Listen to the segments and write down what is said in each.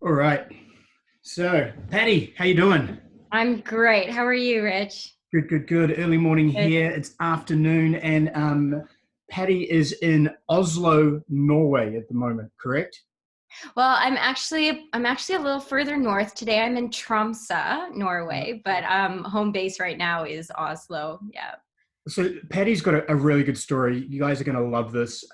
All right. So, Patty, how you doing? I'm great. How are you, Rich? Good, good, good. Early morning Good. here. It's afternoon, and Patty is in Oslo, Norway at the moment. Correct? Well, I'm actually a little further north today. I'm in Tromsø, Yeah. Norway, but home base right now is Oslo. Yeah. So, Patty's got a really good story. You guys are going to love this.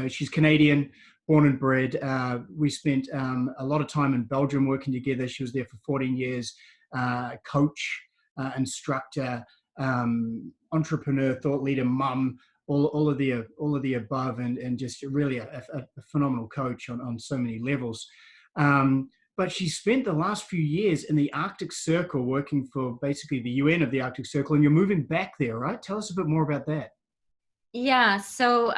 She's Canadian, born and bred. We spent a lot of time in Belgium working together. She was there for 14 years. Coach, instructor, entrepreneur, thought leader, mum, all of the above, and just really a phenomenal coach on so many levels. But she spent the last few years in the Arctic Circle working for basically the UN of the Arctic Circle, and you're moving back there, right? Tell us a bit more about that. Yeah, so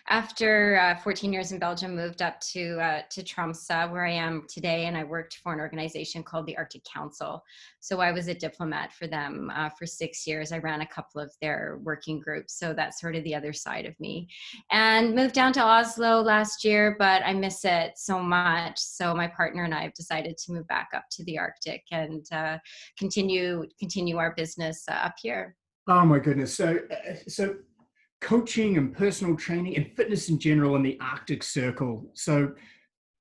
after 14 years in Belgium, moved up to Tromsø, where I am today, and I worked for an organization called the Arctic Council. So I was a diplomat for them for 6 years. I ran a couple of their working groups, so that's sort of the other side of me. And moved down to Oslo last year, but I miss it so much. So my partner and I have decided to move back up to the Arctic and continue our business up here. Oh my goodness! So coaching and personal training and fitness in general in the Arctic Circle. So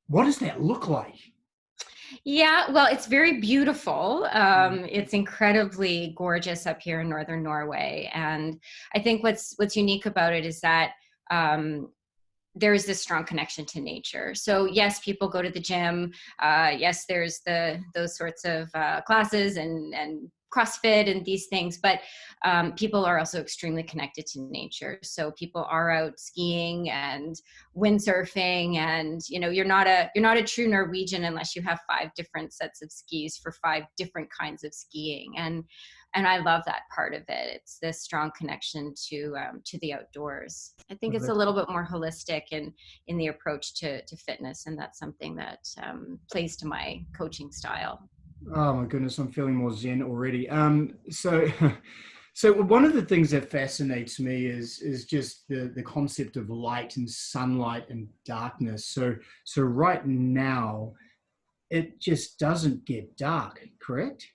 what does that look like? Yeah, well, it's very beautiful. It's incredibly gorgeous up here in northern Norway, and I think what's unique about it is that um, there is this strong connection to nature. So yes, people go to the gym. Yes, there's those sorts of classes and CrossFit and these things, but people are also extremely connected to nature. So people are out skiing and windsurfing, and you're not a true Norwegian unless you have five different sets of skis for five different kinds of skiing, and I love that part of it. It's this strong connection to the outdoors. I think it's a little bit more holistic in the approach to fitness, and that's something that plays to my coaching style. Oh my goodness, I'm feeling more zen already. So one of the things that fascinates me is just the concept of light and sunlight and darkness. So right now it just doesn't get dark, correct?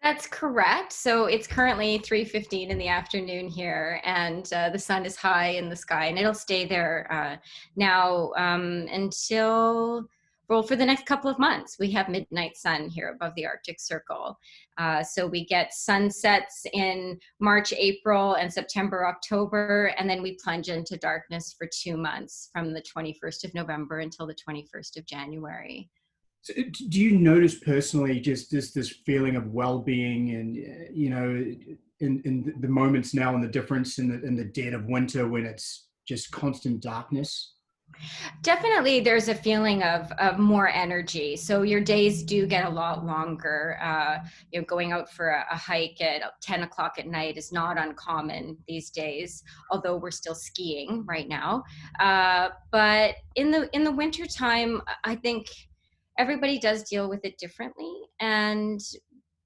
That's correct. So it's currently 3:15 in the afternoon here, and the sun is high in the sky, and it'll stay there now until, well, for the next couple of months. We have midnight sun here above the Arctic Circle. So we get sunsets in March, April, and September, October, and then we plunge into darkness for 2 months from the 21st of November until the 21st of January. So do you notice personally just this feeling of well-being and in the moments now and the difference in the dead of winter when it's just constant darkness? Definitely, there's a feeling of more energy. So your days do get a lot longer. Going out for a hike at 10 o'clock at night is not uncommon these days, although we're still skiing right now. But in the winter time, I think everybody does deal with it differently. And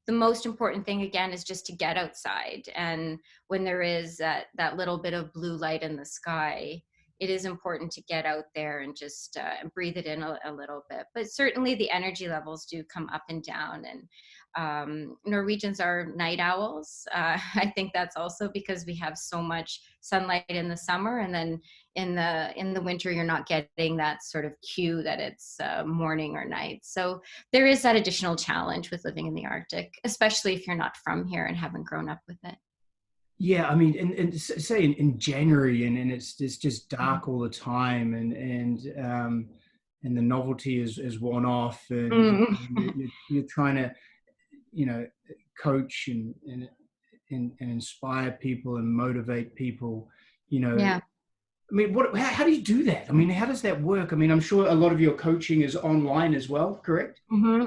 the most important thing again is just to get outside, and when there is that little bit of blue light in the sky, it is important to get out there and just breathe it in a little bit. But certainly the energy levels do come up and down, and Norwegians are night owls. I think that's also because we have so much sunlight in the summer, and then in the winter you're not getting that sort of cue that it's morning or night. So there is that additional challenge with living in the Arctic, especially if you're not from here and haven't grown up with it. Yeah, I mean, and say in January and it's just dark all the time and the novelty is worn off and Mm. you're trying to you know coach and inspire people and motivate people. You know, Yeah. I mean, how do you do that? I mean, how does that work? I mean, I'm sure a lot of your coaching is online as well, correct?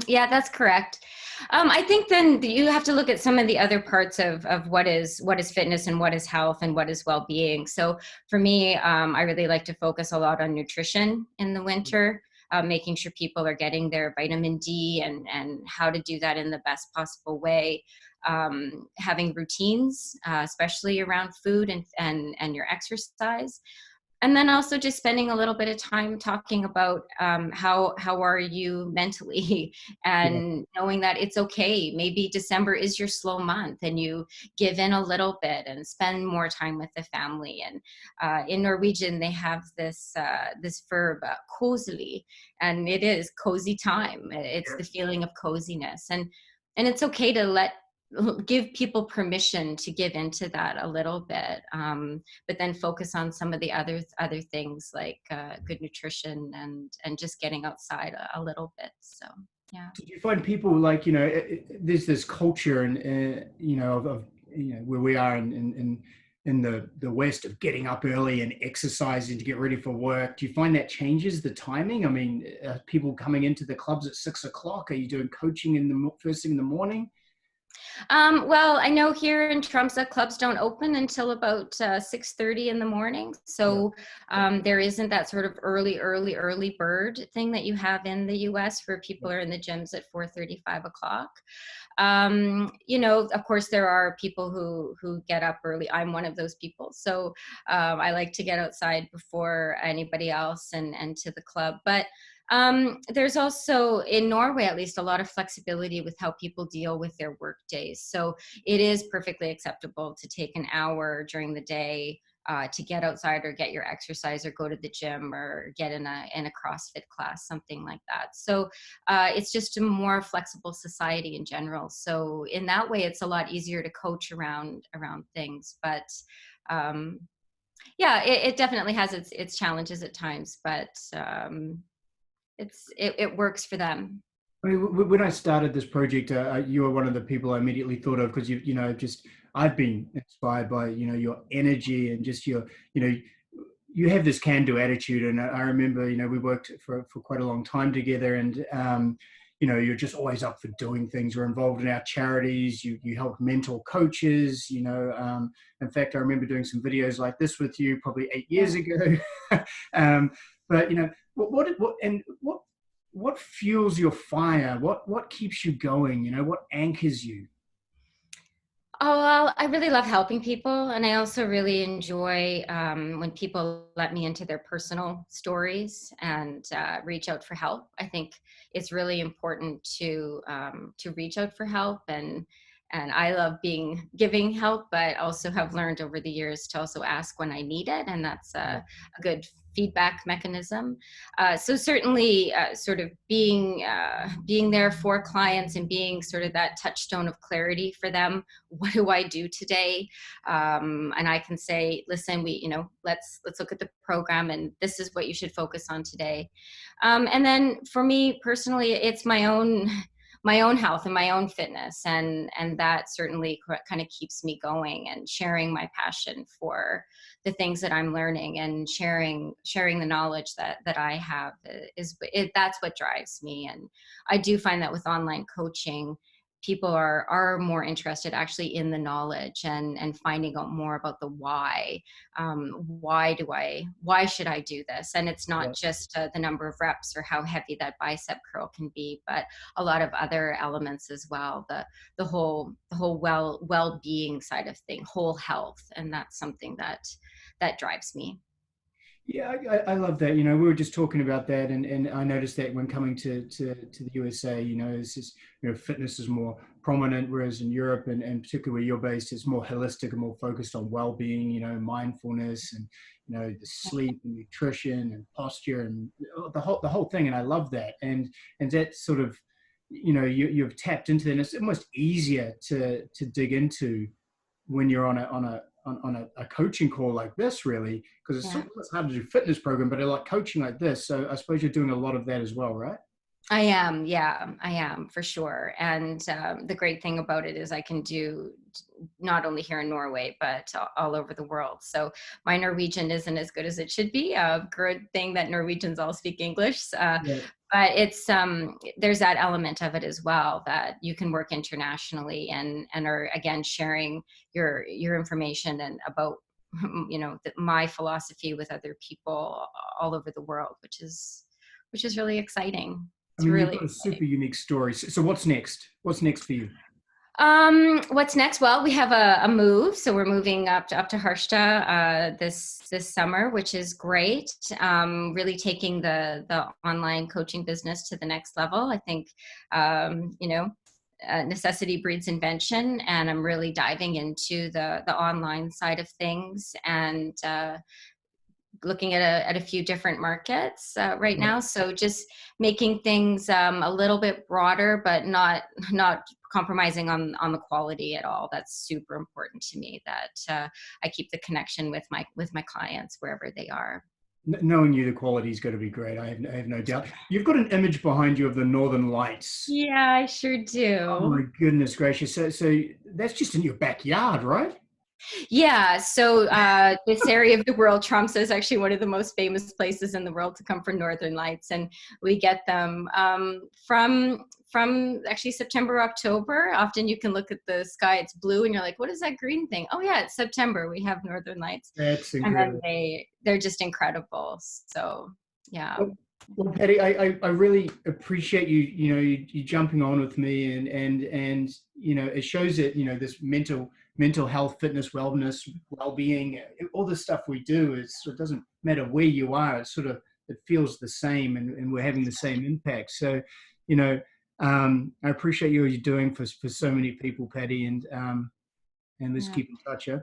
Yeah, that's correct. I think then you have to look at some of the other parts of what is fitness and what is health and what is well-being. So for me, I really like to focus a lot on nutrition in the winter, making sure people are getting their vitamin D and how to do that in the best possible way. Having routines, especially around food and your exercise. and then also just spending a little bit of time talking about how are you mentally, Yeah. and knowing that it's okay. Maybe December is your slow month, and you give in a little bit and spend more time with the family. And in Norwegian, they have this verb, koselig, and it is cozy time. It's the feeling of coziness, and it's okay to give people permission to give into that a little bit, but then focus on some of the other things, like good nutrition and just getting outside a little bit. So yeah. Did you find people like, you know, there's this culture and, you know, of, you know, where we are in the West, of getting up early and exercising to get ready for work. Do you find that changes the timing? I mean, people coming into the clubs at 6 o'clock? Are you doing coaching in the first thing in the morning? Well, I know here in Tromsø, clubs don't open until about 6:30 in the morning. Yeah. So there isn't that sort of early bird thing that you have in the US, where people are in the gyms at 4:30, 5 o'clock. You know, of course, there are people who get up early. I'm one of those people. So I like to get outside before anybody else and to the club. But there's also, in Norway at least, a lot of flexibility with how people deal with their work days. So it is perfectly acceptable to take an hour during the day to get outside or get your exercise or go to the gym or get in a CrossFit class, something like that. So it's just a more flexible society in general. So in that way, it's a lot easier to coach around things. But yeah, it definitely has its challenges at times, but it works for them. I mean, when I started this project, you were one of the people I immediately thought of, because you know, just I've been inspired by, you know, your energy and just your, you know, you have this can-do attitude. And I remember, you know, we worked for quite a long time together, and you know, you're just always up for doing things. You're involved in our charities. You help mentor coaches. You know, in fact, I remember doing some videos like this with you probably 8 years ago. But you know, what fuels your fire? What keeps you going? You know, what anchors you? Oh, well, I really love helping people. And I also really enjoy when people let me into their personal stories and reach out for help. I think it's really important to reach out for help. And I love giving help, but also have learned over the years to also ask when I need it. And that's a good feedback mechanism. So certainly sort of being there for clients and being sort of that touchstone of clarity for them. What do I do today? And I can say, listen, let's look at the program, and this is what you should focus on today. And then for me personally, it's my own health and my own fitness, and that certainly kind of keeps me going, and sharing my passion for the things that I'm learning, and sharing the knowledge that I have that's what drives me. And I do find that with online coaching, people are more interested actually in the knowledge and finding out more about the why. Why should I do this? And it's not just the number of reps or how heavy that bicep curl can be, but a lot of other elements as well. The whole well-being side of things, whole health, and that's something that drives me. Yeah, I love that. You know, we were just talking about that, and I noticed that when coming to the USA, you know, it's just, you know, fitness is more prominent, whereas in Europe, and particularly where you're based, it's more holistic and more focused on well-being, you know, mindfulness, and you know, the sleep and nutrition and posture and the whole thing. And I love that. And that sort of, you know, you've tapped into that, and it's almost easier to dig into when you're on a coaching call like this, really, because it's Yeah. sometimes hard to do fitness program, but I like coaching like this. So I suppose you're doing a lot of that as well, right? I am, yeah, I am for sure. And the great thing about it is I can do not only here in Norway, but all over the world. So my Norwegian isn't as good as it should be. A good thing that Norwegians all speak English. Yeah. But it's there's that element of it as well, that you can work internationally and are again sharing your information and about my philosophy with other people all over the world, which is really exciting. I It's mean, you've really got a exciting. super unique story. So what's next? What's next for you? What's next? Well, we have a move, so we're moving up to Harstad this summer, which is great. Really taking the online coaching business to the next level. I think necessity breeds invention, and I'm really diving into the online side of things and looking at a few different markets right now. So just making things a little bit broader, but not compromising on the quality at all. That's super important to me, that I keep the connection with my clients wherever they are. Knowing you, the quality's got to be great. I have no doubt. You've got an image behind you of the Northern Lights. Yeah, I sure Oh do. my goodness gracious! So that's just in your backyard, right? Yeah, so this area of the world, Tromsø is actually one of the most famous places in the world to come for Northern Lights, and we get them from actually September, October. Often you can look at the sky; it's blue, and you're like, "What is that green thing?" Oh yeah, it's September. We have Northern Lights, That's and then incredible. they're just incredible. So yeah. Well, Patti, I really appreciate you jumping on with me, and it shows that this mental health, fitness, wellness, well-being, all the stuff we do it doesn't matter where you are. It feels the same, and we're having the same impact. So, you know, I appreciate you what you're doing for so many people, Patti, and let's Yeah. keep in touch. Yeah.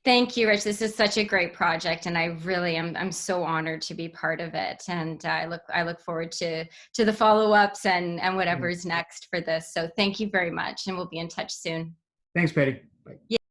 Thank you, Rich. This is such a great project, and I really am. I'm so honored to be part of it, and I look forward to the follow-ups and whatever's next for this. So thank you very much, and we'll be in touch soon. Thanks, Patti. Bye. Yeah.